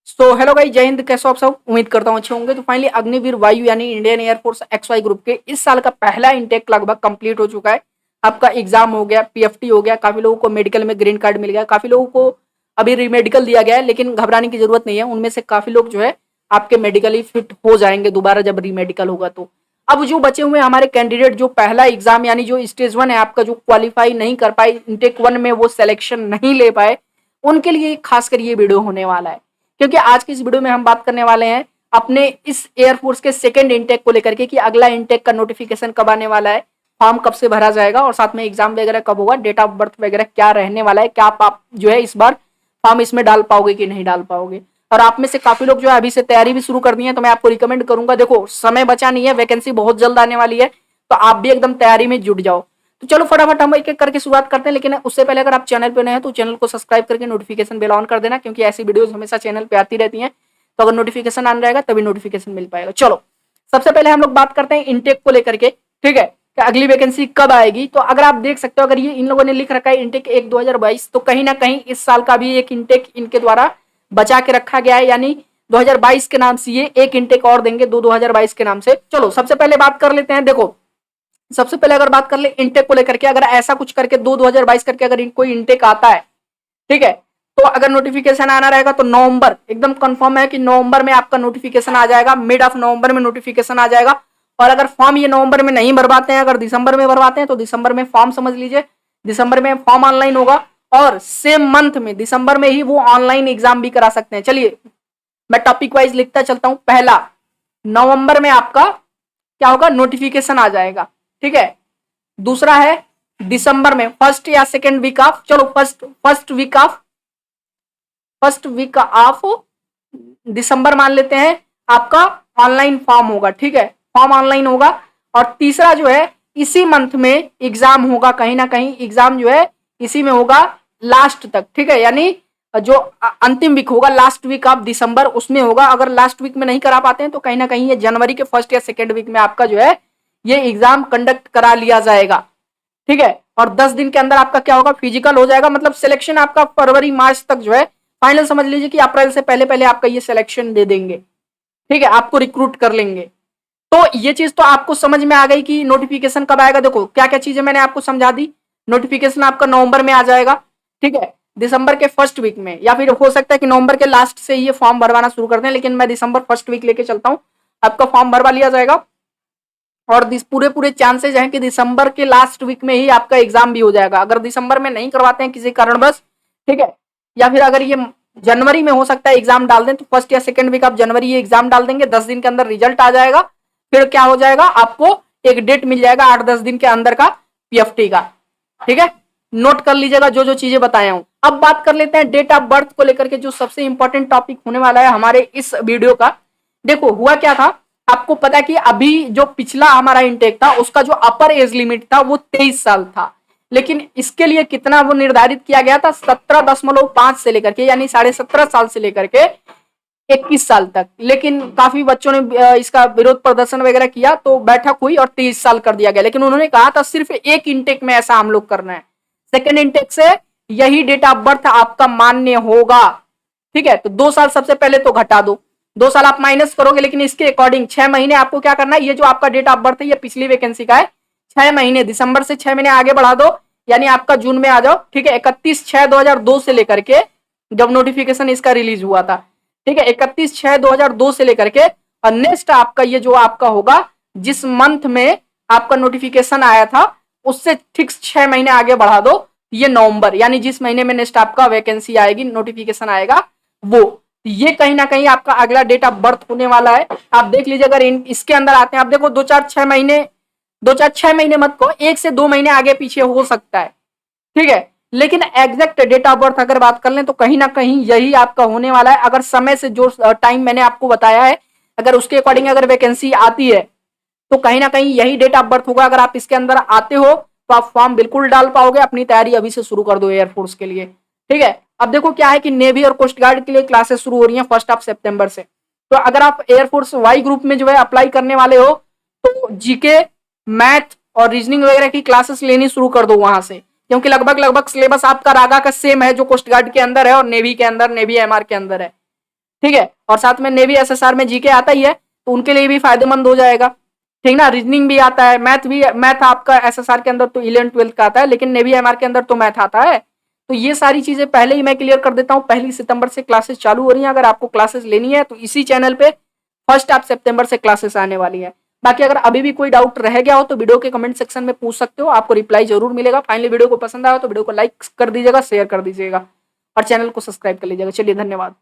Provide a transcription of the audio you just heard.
So hello guys, जय हिंद। कैसे हो आप सब? उम्मीद करता हूँ अच्छे होंगे। तो फाइनली अग्निवीर वायु यानी इंडियन एयरफोर्स XY ग्रुप के इस साल का पहला इंटेक लगभग कंप्लीट हो चुका है। आपका एग्जाम हो गया, PFT हो गया, काफी लोगों को मेडिकल में ग्रीन कार्ड मिल गया, काफी लोगों को अभी रीमेडिकल दिया गया है, लेकिन घबराने की जरूरत नहीं है। उनमें से काफी लोग जो है आपके मेडिकली फिट हो जाएंगे दोबारा जब रीमेडिकल होगा। तो अब जो बचे हुए हमारे कैंडिडेट जो पहला एग्जाम यानी जो स्टेज 1 है आपका, जो क्वालिफाई नहीं कर पाए इंटेक 1 में, वो सिलेक्शन नहीं ले पाए, उनके लिए खासकर ये वीडियो होने वाला है। क्योंकि आज की इस वीडियो में हम बात करने वाले हैं अपने इस एयरफोर्स के सेकंड इंटेक को लेकर के कि अगला इंटेक का नोटिफिकेशन कब आने वाला है, फॉर्म कब से भरा जाएगा और साथ में एग्जाम वगैरह कब होगा, डेट ऑफ बर्थ वगैरह क्या रहने वाला है, क्या आप जो है इस बार फॉर्म इसमें डाल पाओगे कि नहीं डाल पाओगे। और आप में से काफी लोग जो है अभी से तैयारी भी शुरू कर दी है, तो मैं आपको रिकमेंड करूंगा, देखो समय बचा नहीं है, वैकेंसी बहुत जल्द आने वाली है, तो आप भी एकदम तैयारी में जुट जाओ। तो चलो फटाफट हम एक एक करके शुरुआत करते हैं, लेकिन उससे पहले अगर आप चैनल पे नए हैं तो चैनल को सब्सक्राइब करके नोटिफिकेशन बेल ऑन कर देना, क्योंकि ऐसी वीडियोस हमेशा चैनल पे आती रहती हैं। तो अगर नोटिफिकेशन आन रहेगा तभी नोटिफिकेशन मिल पाएगा। चलो सबसे पहले हम लोग बात करते हैं इंटेक को लेकर के, ठीक है, कि अगली वैकेंसी कब आएगी। तो अगर आप देख सकते हो, अगर ये इन लोगों ने लिख रखा है इंटेक 1 2022, तो कहीं ना कहीं इस साल का भी एक इंटेक इनके द्वारा बचा के रखा गया है, यानी 2022 के नाम से ये एक इंटेक और देंगे 2022 के नाम से। चलो सबसे पहले बात कर लेते हैं। देखो सबसे पहले अगर बात कर ले इंटेक को लेकर के, अगर ऐसा कुछ करके 2022 करके अगर कोई इंटेक आता है, ठीक है, तो अगर नोटिफिकेशन आना रहेगा तो नवंबर, एकदम कंफर्म है कि नवंबर में आपका नोटिफिकेशन आ जाएगा, मिड ऑफ नवंबर में नोटिफिकेशन आ जाएगा। और अगर फॉर्म ये नवंबर में नहीं भरवाते हैं, अगर दिसंबर में भरवाते हैं, तो दिसंबर में फॉर्म समझ लीजिए, दिसंबर में फॉर्म ऑनलाइन होगा और सेम मंथ में दिसंबर में ही वो ऑनलाइन एग्जाम भी करा सकते हैं। चलिए मैं टॉपिक वाइज लिखता चलता हूं। पहला, नवंबर में आपका क्या होगा, नोटिफिकेशन आ जाएगा, ठीक है। दूसरा है दिसंबर में फर्स्ट या सेकेंड वीक ऑफ, चलो फर्स्ट वीक ऑफ दिसंबर मान लेते हैं, आपका ऑनलाइन फॉर्म होगा, ठीक है, फॉर्म ऑनलाइन होगा। और तीसरा जो है इसी मंथ में एग्जाम होगा, कहीं ना कहीं एग्जाम जो है इसी में होगा लास्ट तक, ठीक है, यानी जो अंतिम वीक होगा लास्ट वीक ऑफ दिसंबर उसमें होगा। अगर लास्ट वीक में नहीं करा पाते हैं तो कहीं ना कहीं ये जनवरी के फर्स्ट या सेकेंड वीक में आपका जो है ये एग्जाम कंडक्ट करा लिया जाएगा, ठीक है। और 10 दिन के अंदर आपका क्या होगा, फिजिकल हो जाएगा, मतलब सिलेक्शन आपका फरवरी मार्च तक जो है फाइनल, समझ लीजिए कि अप्रैल से पहले पहले आपका ये सिलेक्शन दे देंगे, ठीक है, आपको रिक्रूट कर लेंगे। तो ये चीज तो आपको समझ में आ गई कि नोटिफिकेशन कब आएगा। देखो क्या क्या चीजें मैंने आपको समझा दी। नोटिफिकेशन आपका नवंबर में आ जाएगा, ठीक है, दिसंबर के फर्स्ट वीक में, या फिर हो सकता है कि नवंबर के लास्ट से ये फॉर्म भरवाना शुरू कर दें, लेकिन मैं दिसंबर फर्स्ट वीक लेके चलता हूँ, आपका फॉर्म भरवा लिया जाएगा। और पूरे पूरे चांसेस हैं कि दिसंबर के लास्ट वीक में ही आपका एग्जाम भी हो जाएगा। अगर दिसंबर में नहीं करवाते हैं किसी कारणवश, ठीक है, या फिर अगर ये जनवरी में हो सकता है एग्जाम डाल दें, तो फर्स्ट या सेकंड वीक ऑफ जनवरी ये एग्जाम डाल देंगे, 10 दिन के अंदर रिजल्ट आ जाएगा। फिर क्या हो जाएगा, आपको एक डेट मिल जाएगा 8-10 दिन के अंदर का PFT का, ठीक है। नोट कर लीजिएगा जो जो चीजें बताया हूं। अब बात कर लेते हैं डेट ऑफ बर्थ को लेकर के, जो सबसे इंपॉर्टेंट टॉपिक होने वाला है हमारे इस वीडियो का। देखो हुआ क्या था, आपको पता है कि अभी जो पिछला हमारा इंटेक था उसका जो अपर एज लिमिट था वो 23 साल था, लेकिन इसके लिए कितना वो निर्धारित किया गया था, 17.5 से लेकर के, यानी 17.5 साल से लेकर के 21 साल तक। लेकिन काफी बच्चों ने इसका विरोध प्रदर्शन वगैरह किया, तो बैठक हुई और 23 साल कर दिया गया। लेकिन उन्होंने कहा था सिर्फ एक इंटेक में ऐसा हम लोग करना है, सेकेंड इंटेक से यही डेट ऑफ बर्थ आपका मान्य होगा, ठीक है। तो 2 साल सबसे पहले तो घटा दो, 2 साल आप माइनस करोगे, लेकिन इसके अकॉर्डिंग 6 महीने आपको क्या करना है, ये जो आपका डेट ऑफ बर्थ है ये पिछली वैकेंसी का है, 6 महीने दिसंबर से 6 महीने आगे बढ़ा दो, यानी आपका जून में आ जाओ, ठीक है। 31/6/2002 से लेकर के जब नोटिफिकेशन इसका रिलीज हुआ था, ठीक है, 31/6/2002 से लेकर के, और नेक्स्ट आपका ये जो आपका होगा जिस मंथ में आपका नोटिफिकेशन आया था उससे ठीक 6 महीने आगे बढ़ा दो, ये नवंबर, यानी जिस महीने में नेक्स्ट आपका वैकेंसी आएगी, नोटिफिकेशन आएगा वो, ये कहीं ना कहीं आपका अगला डेट ऑफ बर्थ होने वाला है। आप देख लीजिए, अगर इसके अंदर आते हैं, आप देखो 2-4-6 महीने मत को 1 से 2 महीने आगे पीछे हो सकता है, ठीक है, लेकिन एग्जैक्ट डेट ऑफ बर्थ अगर बात कर लें तो कहीं ना कहीं यही आपका होने वाला है। अगर समय से जो टाइम मैंने आपको बताया है, अगर उसके अकॉर्डिंग अगर वैकेंसी आती है तो कहीं ना कहीं यही डेट ऑफ बर्थ होगा। अगर आप इसके अंदर आते हो तो आप फॉर्म बिल्कुल डाल पाओगे, अपनी तैयारी अभी से शुरू कर दो एयरफोर्स के लिए, ठीक है। अब देखो क्या है कि नेवी और कोस्ट गार्ड के लिए क्लासेस शुरू हो रही हैं 1 सितंबर से। तो अगर आप एयरफोर्स वाई ग्रुप में जो है अप्लाई करने वाले हो तो जीके, मैथ और रीजनिंग वगैरह की क्लासेस लेनी शुरू कर दो वहां से, क्योंकि लगभग सिलेबस आपका रागा का सेम है जो कोस्ट गार्ड के अंदर है और नेवी के अंदर, नेवी MR के अंदर है। ठीक है। और साथ में नेवी एसएसआर में जीके आता ही है, तो उनके लिए भी फायदेमंद हो जाएगा, ठीक ना। रीजनिंग भी आता है, मैथ आपका एसएसआर के अंदर तो 11-12 का आता है, लेकिन नेवी एमआर के अंदर तो मैथ आता है। तो ये सारी चीजें पहले ही मैं क्लियर कर देता हूँ। 1 सितंबर से क्लासेस चालू हो रही हैं। अगर आपको क्लासेस लेनी है तो इसी चैनल पे 1 सितंबर से क्लासेस आने वाली है। बाकी अगर अभी भी कोई डाउट रह गया हो तो वीडियो के कमेंट सेक्शन में पूछ सकते हो, आपको रिप्लाई जरूर मिलेगा। फाइनली वीडियो को पसंद आया तो वीडियो को लाइक कर दीजिएगा, शेयर कर दीजिएगा और चैनल को सब्सक्राइब कर लीजिएगा। चलिए धन्यवाद।